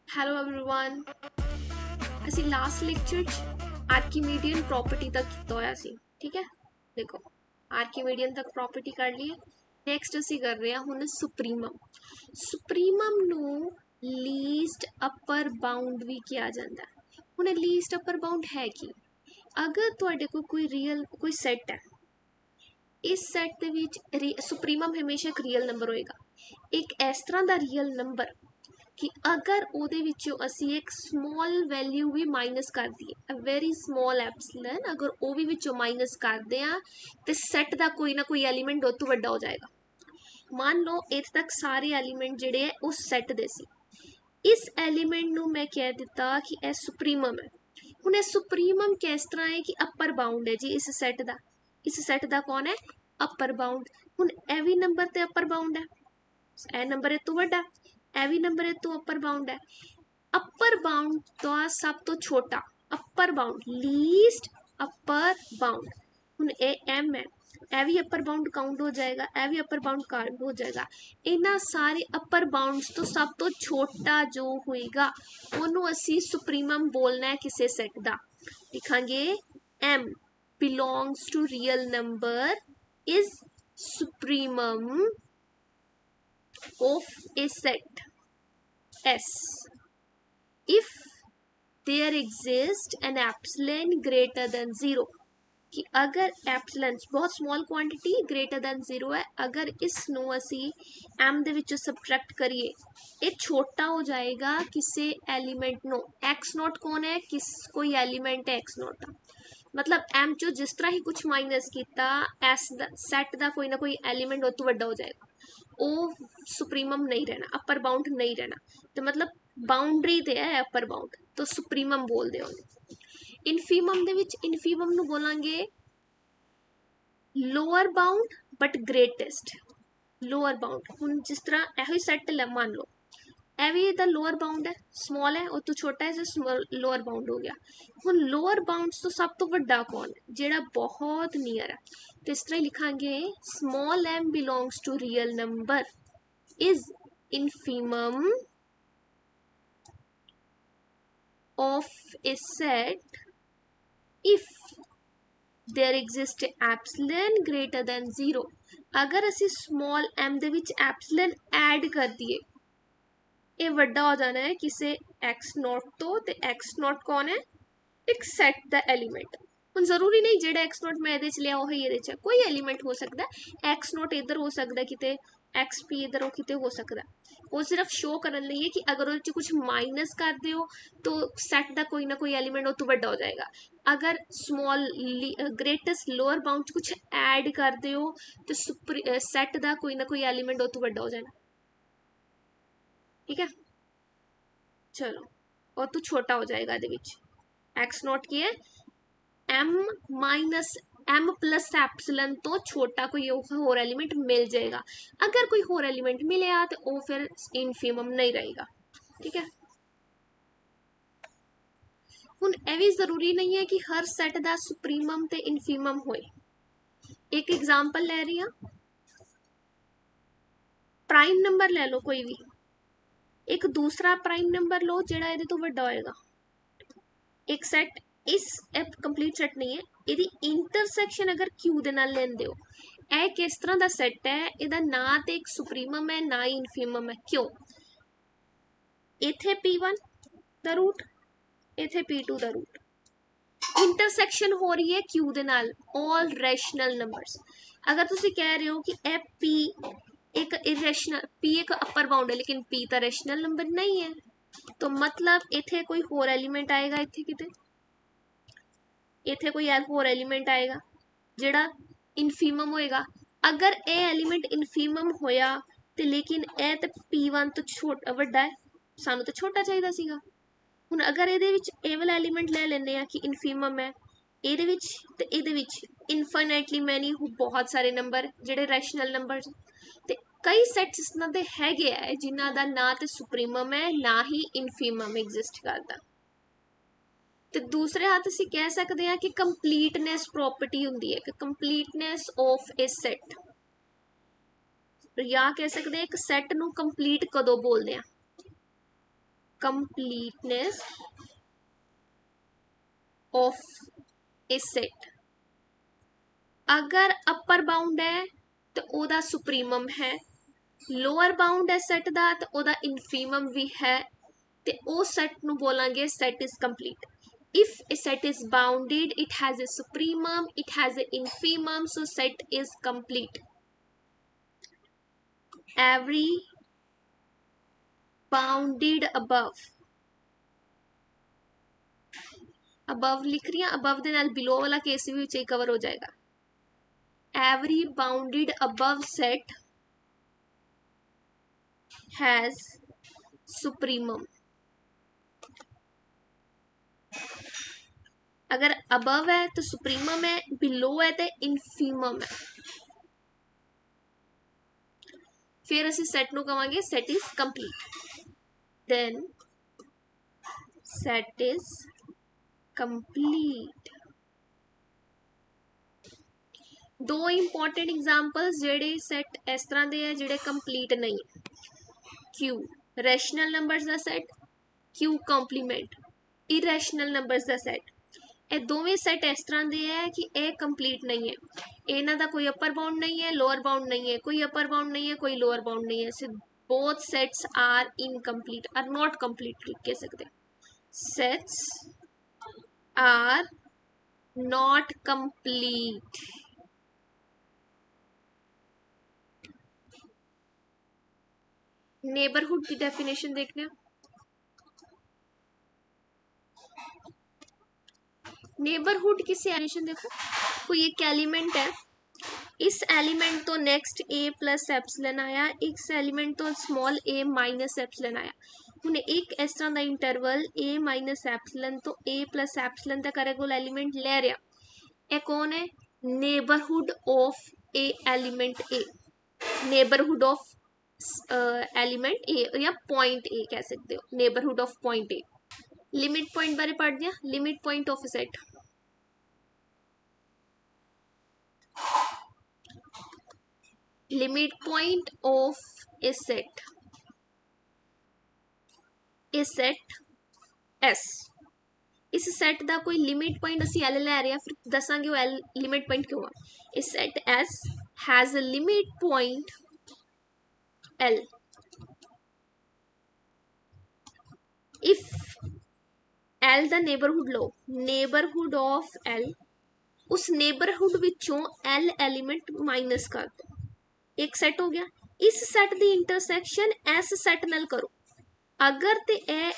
Hello everyone ਅਸੀਂ last lecture ਚ ਆਰਕੀਮੀਡੀਅਨ property ਤੱਕ ਕੀਤਾ ਹੋਇਆ ਸੀ ਠੀਕ ਹੈ ਦੇਖੋ ਆਰਕੀਮੀਡੀਅਨ ਤੱਕ ਪ੍ਰੋਪਰਟੀ ਕਰ ਲਈ ਨੈਕਸਟ ਅਸੀਂ ਕਰ ਰਹੇ ਹਾਂ ਹੁਣ ਸੁਪਰੀਮਮ ਨੂੰ ਲੀਸਟ ਅਪਰ ਬਾਉਂਡ ਵੀ ਕਿਹਾ ਜਾਂਦਾ ਹੈ ਹੁਣ ਲੀਸਟ ਅਪਰ ਬਾਉਂਡ ਹੈ ਕੀ ਅਗਰ ਤੁਹਾਡੇ ਕੋਲ ਕੋਈ ਰੀਅਲ ਕੋਈ ਸੈਟ ਹੈ इस सैट दे सुप्रीमम हमेशा एक रियल नंबर होएगा एक इस तरह का रियल नंबर कि अगर ਉਹਦੇ ਵਿੱਚੋਂ ਅਸੀਂ ਇੱਕ small value ਵੀ ਮਾਈਨਸ ਕਰ ਦਈਏ a very small epsilon अगर ਉਹ ਵੀ ਵਿੱਚੋਂ ਮਾਈਨਸ ਕਰਦੇ ਆ ਤੇ ਸੈਟ ਦਾ ਕੋਈ ਨਾ ਕੋਈ ਐਲੀਮੈਂਟ ਉਹ ਤੋਂ ਵੱਡਾ ਹੋ ਜਾਏਗਾ ਮੰਨ ਲਓ ਇੱਥੇ ਤੱਕ ਸਾਰੇ ਐਲੀਮੈਂਟ ਜਿਹੜੇ ਹੈ ਉਸ ਸੈਟ ਦੇ ਸੀ ਇਸ ਐਲੀਮੈਂਟ ਨੂੰ ਮੈਂ ਕਹਿ ਦਿੱਤਾ ਕਿ ਇਹ ਸੁਪਰੀਮਮ ਹੈ ਹੁਣ ਇਹ ਸੁਪਰੀਮਮ ਕਿਸ ਤਰ੍ਹਾਂ ਹੈ ਕਿ ਅਪਰ ਬਾਉਂਡ ਹੈ ਜੀ ਇਸ ਸੈਟ ਦਾ ਕੌਣ ਹੈ ਅਪਰ ਬਾਉਂਡ ਹੁਣ ਇਹ ਵੀ ਨੰਬਰ ਤੇ ਅਪਰ ਬਾਉਂਡ ਹੈ ਇਹ ਨੰਬਰ ਇਹ ਤੋਂ ਵੱਡਾ ਇਹ ਵੀ ਨੰਬਰ ਇਹ ਤੋਂ ਅਪਰ ਬਾਉਂਡ ਹੈ ਅਪਰ ਬਾਉਂਡ ਦਾ ਸਭ ਤੋਂ ਛੋਟਾ ਅਪਰ ਬਾਉਂਡ ਲੀਸਟ ਅਪਰ ਬਾਉਂਡ ਹੁਣ ਇਹ m ਹੈ ਇਹ ਵੀ ਅਪਰ ਬਾਉਂਡ ਕਾਊਂਟ ਹੋ ਜਾਏਗਾ ਇਹ ਵੀ ਅਪਰ ਬਾਉਂਡ ਕਾਊਂਟ ਹੋ ਜਾਏਗਾ ਇਹਨਾਂ ਸਾਰੇ ਅਪਰ ਬਾਉਂਡਸ ਤੋਂ ਸਭ ਤੋਂ ਛੋਟਾ ਜੋ ਹੋਏਗਾ ਉਹਨੂੰ ਅਸੀਂ ਸੁਪਰੀਮਮ ਬੋਲਣਾ ਹੈ ਕਿਸੇ ਸੈਟ ਦਾ ਲਿਖਾਂਗੇ m belongs to real number is supremum of a set S if there exists an epsilon greater than 0 कि अगर एप्सिलन बहुत स्मॉल क्वांटिटी ग्रेटर दैन 0 है अगर इसनों असी m दे विचों सबट्रैक्ट करिए ये छोटा हो जाएगा किसी एलिमेंट नो x नॉट कौन है किस कोई एलिमेंट है x नॉट मतलब m चो जिस तरह ही कुछ माइनस किया s सैट का कोई ना कोई एलिमेंट उस तो वड्डा हो जाएगा ਉਹ सुप्रीमम नहीं रहना अपर बाउंड नहीं रहना तो मतलब बाउंड्री ते है अपर बाउंड तो सुप्रीमम बोलते हो इनफीमम दे विच इनफीमम नू बोलांगे lower bound but greatest lower bound हुण जिस तरह एहो सैट मान लो ਇਹ ਵੀ ਇਹਦਾ ਲੋਅਰ ਬਾਉਂਡ ਹੈ ਸਮॉल ਹੈ ਉਹ ਤੋਂ ਛੋਟਾ ਹੈ ਜੋ ਲੋਅਰ ਬਾਉਂਡ ਹੋ ਗਿਆ ਹੁਣ ਲੋਅਰ ਬਾਉਂਡਸ ਤੋਂ ਸਭ ਤੋਂ ਵੱਡਾ ਕੌਣ ਹੈ ਜਿਹੜਾ ਬਹੁਤ ਨੀਅਰ ਹੈ ਤੇ ਇਸ ਤਰ੍ਹਾਂ ਲਿਖਾਂਗੇ small m belongs to real number is infimum of a set if there exists epsilon greater than 0 अगर ਅਸੀਂ small m ਦੇ ਵਿੱਚ epsilon ਐਡ ਕਰ ਦਈਏ ਇਹ ਵੱਡਾ ਹੋ ਜਾਣਾ ਹੈ ਕਿਸੇ x नॉट ਤੋਂ ਤੇ x नॉट ਕੌਣ ਹੈ ਇੱਕ ਸੈਟ ਦਾ ਐਲੀਮੈਂਟ ਹੁਣ ਜ਼ਰੂਰੀ ਨਹੀਂ ਜਿਹੜਾ x नॉट ਮੈਂ ਇਹਦੇ ਚ ਲਿਆ ਉਹ ਹੀ ਇਹਦੇ ਚ ਕੋਈ ਐਲੀਮੈਂਟ ਹੋ ਸਕਦਾ x नॉट ਇੱਧਰ ਹੋ ਸਕਦਾ ਕਿਤੇ xp ਇੱਧਰੋਂ ਕਿਤੇ ਹੋ ਸਕਦਾ ਉਹ ਸਿਰਫ ਸ਼ੋ ਕਰਨ ਲਈ ਹੈ ਕਿ ਅਗਰ ਉਹਦੇ ਚ ਕੁਝ ਮਾਈਨਸ ਕਰਦੇ ਹੋ तो सेट का कोई ना कोई एलिमेंट वो तो बड़ा हो जाएगा अगर स्मॉल ग्रेटेस्ट लोअर बाउंड च कुछ ऐड करते हो तो सेट का कोई ना कोई एलिमेंट वो तो बड़ा हो जाएगा ठीक है चलो और तो छोटा हो जाएगा एक्स नॉट की है m minus m plus epsilon तो छोटा कोई होर एलिमेंट मिल जाएगा अगर कोई होर एलिमेंट मिले तो वो फिर इनफीमम नहीं रहेगा ठीक है हुण यह भी जरूरी नहीं है कि हर सैट का सुप्रीमम ते इनफीमम होए एक एग्जाम्पल ले रही हाँ प्राइम नंबर ले लो कोई भी एक दूसरा प्राइम नंबर लो जिहड़ा इहदे तो वड्डा होएगा एक सैट इस कंप्लीट सैट नहीं है इहदी इंटरसैक्शन अगर क्यू दे नाल लैंदे हो यह किस तरह का सैट है इहदा ना तो एक सुप्रीमम है ना ही इनफीमम है क्यों इत्थे P1 दा रूट इत्थे P2 दा रूट इंटरसैक्शन हो रही है क्यू दे नाल ऑल रैशनल नंबर्स अगर तुसी कह रहे हो कि ए P एक इरेशनल P एक अपर बाउंड है लेकिन P तो रैशनल नंबर नहीं है तो मतलब इत्थे कोई होर एलिमेंट आएगा इत्थे कोई होर एलिमेंट आएगा जिहड़ा इनफीमम होएगा अगर ए एलिमेंट इनफीमम होया ते लेकिन ए ते P1 तो छोटा वड्डा है सानू तो छोटा चाहिदा सीगा हुण अगर ये वाला एलीमेंट ले लेने कि इनफीमम है ये इनफाइनाइटली मैनी बहुत सारे नंबर जिहड़े रैशनल नंबर ते कई सैट्स इस तरह के हैगे है जिन्हां दा ना तो सुप्रीमम है ना ही इनफीमम एग्जिस्ट करता तो दूसरे हाथ असीं कह सकते हैं कि कंप्लीटनैस प्रॉपर्टी हुंदी है कि कंप्लीटनैस ऑफ ए सैट या कह सकते हैं एक सैट नूं कंप्लीट कदों बोलते हैं कंप्लीटनेस ऑफ ए सेट। अगर अपर बाउंड है तो ओदा सुप्रीमम है, लोअर बाउंड है सेट दा तो ओदा इनफीमम भी है, ते ओ सेट नू बोलांगे set is complete. If a set is bounded, it has a supremum, it has an infimum, so set is complete. Every bounded above लिख रही हैं, above दे नाल below वाला केस भी विच कवर हो जाएगा। Every bounded above set has supremum। अगर above है तो supremum है, below है तो infimum है। फिर असी सेट नू कहांगे set is complete. Then set is complete. दो इंपॉर्टेंट एग्जांपल्स जेडे सेट इस तरह दे है जेडे कंप्लीट नहीं। क्यू रैशनल नंबर्स दा set, Q complement irrational numbers दा सेट। ਇਹ ਦੋਵੇਂ ਸੈਟ ਇਸ ਤਰ੍ਹਾਂ ਦੇ ਹੈ ਕਿ ਇਹ ਕੰਪਲੀਟ ਨਹੀਂ ਹੈ। ਇਹਨਾਂ ਦਾ ਕੋਈ ਅਪਰ ਬਾਉਂਡ ਨਹੀਂ ਹੈ, ਲੋਅਰ ਬਾਉਂਡ ਨਹੀਂ ਹੈ, ਕੋਈ ਅਪਰ ਬਾਉਂਡ ਨਹੀਂ ਹੈ, ਕੋਈ ਲੋਅਰ ਬਾਉਂਡ ਨਹੀਂ ਹੈ। ਸੋ both sets are incomplete, are not complete कह सकते। sets are not complete। Neighbourhood की डेफिनेशन देखने हैं। नेबरहुड की डेफिनेशन देखो, कोई एक एलिमेंट है, इस एलिमेंट तो नेक्स्ट ए प्लस एप्सिलन आया, इस एलिमेंट तो स्मॉल ए माइनस एप्सिलन आया। हूँ एक इस तरह का इंटरवल ए माइनस एप्सिलन तो ए प्लस एप्सिलन तक करे कोल एलिमेंट ले रहा, यह कौन है? Neighbourhood of a element a, neighbourhood of element a या पॉइंट ए कह सकते हो, neighbourhood of point a. Limit point बारे पढ़ दिया, limit point of set. Limit point of a set, a set S. इस सेट का कोई लिमिट पॉइंट असी एल लै रहे हैं, फिर दसांगे वो एल लिमिट पॉइंट क्यों आ। A set S has a limit point L if L दा नेबरहुड लो, नेबरहुड ऑफ एल, उस नेबरहुड विचों एल एलिमेंट माइनस कर दो, एक सेट हो गया। इस सेट दी इंटरसेक्शन एस सेट नाल करो, अगर ते ए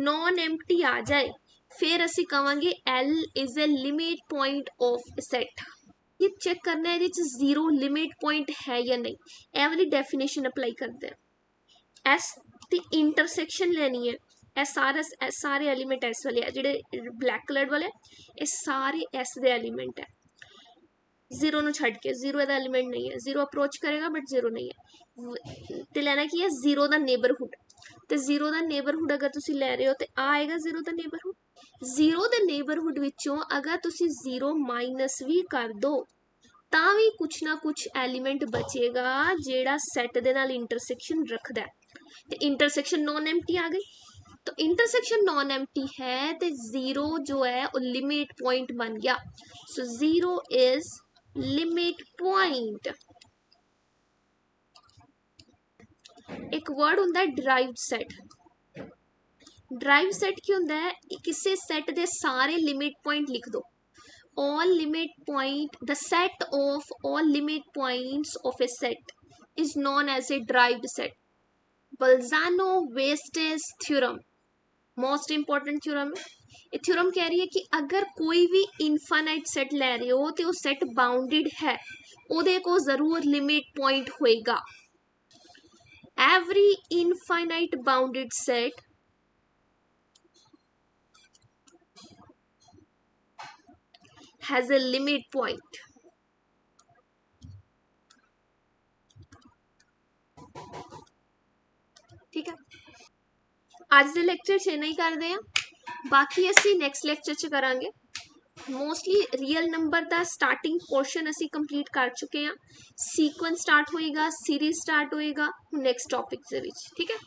नॉन एम्प्टी आ जाए फिर असी कहांगे L is a limit point of set. ये चेक करना है जीरो लिमिट पॉइंट है या नहीं, ए वाली डेफिनेशन अप्लाई करते हैं। एस दी इंटरसेक्शन लेनी है, ए सारे एलिमेंट एस वाले है, जिहड़े ब्लैक कलर वाले ये सारे एस दे एलिमेंट है। जीरो नू छड्ड के, जीरो दा एलिमेंट नहीं है, जीरो अप्रोच करेगा बट जीरो नहीं है। तो लेना की है जीरो दा नेबरहुड, तो जीरो दा नेबरहुड अगर तुसी ले रहे हो तो आएगा जीरो दा नेबरहुड। जीरो दे नेबरहुड विचों अगर तुसी जीरो माइनस भी कर दो तां भी कुछ ना कुछ एलिमेंट बचेगा जेड़ा सेट दे नाल इंटरसेक्शन रखदा है। तो इंटरसेक्शन नॉन एम्प्टी आ गई, तो इंटरसेक्शन नॉन एम्प्टी है तो जीरो जो है वो लिमिट पॉइंट बन गया। So zero is limit point. एक वर्ड होंदा है डिराइव्ड सेट। डिराइव्ड सेट की होंदा है, किसी सेट दे सारे लिमिट पॉइंट लिख दो। all limit point, the set of all limit points of a set is known as a derived set। Bolzano-Weierstrass theorem most important theorem है। ये थ्योरम कह रही है कि अगर कोई भी इनफाइनाइट सेट ले रहे हो तो वो सेट बाउंडेड है, उहदे को जरूर लिमिट पॉइंट होएगा। Every infinite bounded set has a limit point। ठीक है, आज दे लेक्चर च नहीं करते हैं, बाकी असी नैक्सट लेक्चर च करांगे। मोस्टली रियल नंबर का स्टार्टिंग पोर्शन असी कंप्लीट कर चुके हैं, सीक्वेंस स्टार्ट होएगा, सीरीज स्टार्ट होएगा नैक्सट टॉपिक दे विच। ठीक है।